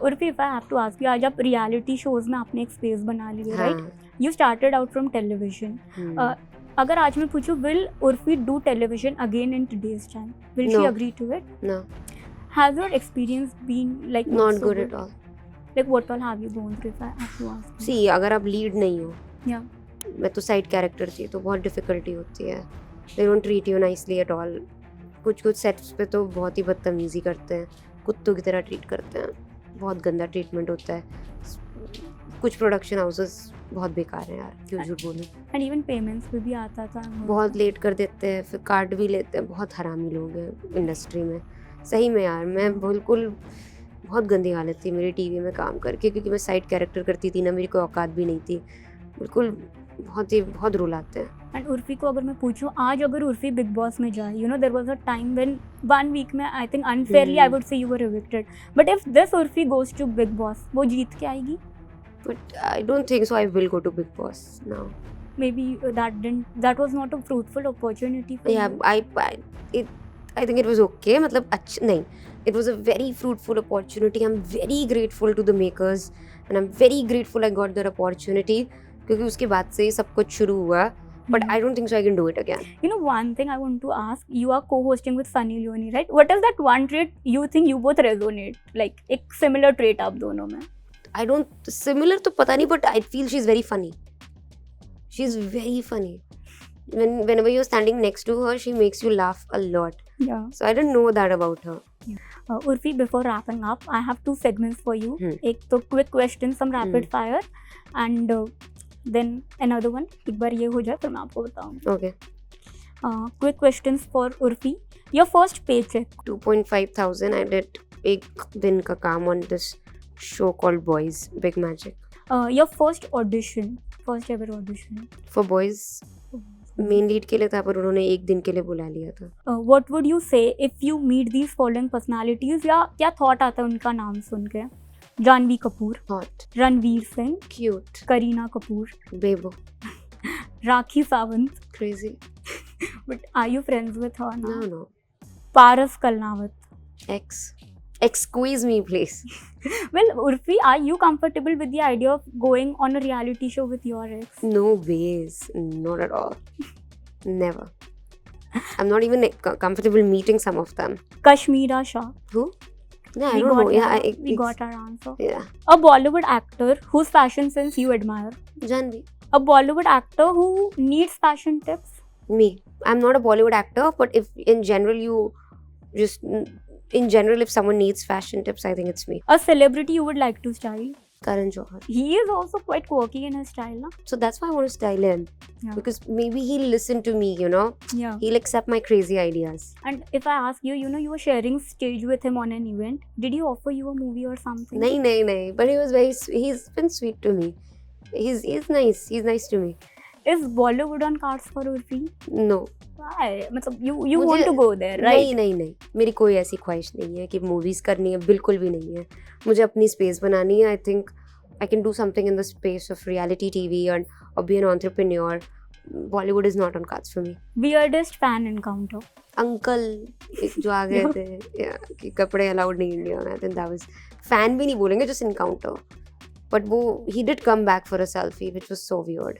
Urfi, if I have to ask you, आज आप reality shows में आपने एक स्पेस बना ली है, हाँ. Right? You started out from television. अगर आज मैं पूछूं, will Urfi do television again in today's time? Will she No. Agree to it? No, Has your experience been like not so good at all. Like what all have you gone through, if I have to ask you? See, अगर आप lead नहीं हो, Yeah. मैं तो side character थी, तो बहुत difficulty होती है. They don't treat you nicely at all. कुछ सेट्स पे तो बहुत ही बदतमीजी करते हैं, कुत्तों की तरह ट्रीट करते हैं, बहुत गंदा ट्रीटमेंट होता है. कुछ प्रोडक्शन हाउसेस बहुत बेकार हैं यार, क्यों झूठ बोलूं. And even payments पे भी आता था. बहुत लेट कर देते हैं, फिर कार्ड भी लेते हैं. बहुत हरामी लोग हैं इंडस्ट्री में, सही में यार. मैं बिल्कुल बहुत गंदी हालत थी मेरी टीवी में काम करके, क्योंकि मैं साइड कैरेक्टर करती थी ना, मेरी कोई औकात भी नहीं थी. बिल्कुल बहुत रूल आते हैं. एंड उर्फी को अगर मैं पूछूं, आज अगर उर्फी बिग बॉस में जाए, you know there was a time when 1 week में I think unfairly I would say you were evicted, but if this Urfi goes to Bigg Boss, वो जीत के आएगी? But I don't think so. I will go to Big Boss now. Maybe that was not a fruitful opportunity for Yeah, you. I think it was okay. मतलब अच्छा नहीं. It was a very fruitful opportunity. I'm very grateful to the makers, and I'm very grateful I got that opportunity. क्योंकि उसके बाद से सब कुछ शुरू हुआ. But I don't think so I can do it again. You know, one thing I want to ask, you are co-hosting with Sunny Leone, right? What is that one trait you think you both resonate? Like एक similar trait आप दोनों में? I don't similar तो पता नहीं, but I feel she's very funny. She's very funny. Whenever you're standing next to her, she makes you laugh a lot. Yeah. So I didn't know that about her. Urfi, before wrapping up, I have 2 segments for you. एक तो quick questions, some rapid fire, and then another one. एक बार ये हो जाए फिर मैं आपको बताऊँ. Okay. Quick questions for Urfi. Your first paycheck? 2.5 thousand. I did एक दिन का काम on this show called Boys Big Magic. Your first audition, first ever audition? For Boys main lead के लिए था, पर उन्होंने एक दिन के लिए बुला लिया था. What would you say if you meet these following personalities? या क्या थॉट आता है उनका नाम सुन के? Janhvi Kapoor, Hot, Ranveer Singh, cute, Kareena Kapoor, Bebo, Rakhi Sawant. crazy. But are you friends with her now? No. Paras Kalnawat. Excuse me, please. Well, Urfi, are you comfortable with the idea of going on a reality show with your ex? No ways, not at all. Never. I'm not even comfortable meeting some of them. Kashmira Shah. Who? Yeah, I don't know. Yeah, we got our answer. Yeah. A Bollywood actor whose fashion sense you admire. Janvi. A Bollywood actor who needs fashion tips. Me. I'm not a Bollywood actor, but if in general if someone needs fashion tips, I think it's me. A celebrity you would like to style. Karan Johar. He is also quite quirky in his style, na? So that's why I want to style him. Yeah. Because maybe he'll listen to me, you know. Yeah. He'll accept my crazy ideas. And if I ask you, you know, you were sharing stage with him on an event. Did he offer you a movie or something? No. But he's been sweet to me. He's nice. He's nice to me. Is Bollywood on cards for Urfi? No. Why? मतलब you want to go there, right? नहीं. मेरी कोई ऐसी ख्वाहिश नहीं है कि movies करनी है, बिल्कुल भी नहीं है. मुझे अपनी स्पेस बनानी है. I think I can do something in the space of reality TV or be an entrepreneur. Bollywood is not on cards for me. Weirdest fan encounter? Uncle जो आ गए थे कि कपड़े अलाउड नहीं इंडिया में. I think that was fan भी नहीं बोलेंगे, just encounter. But he did come back for a selfie, which was so weird.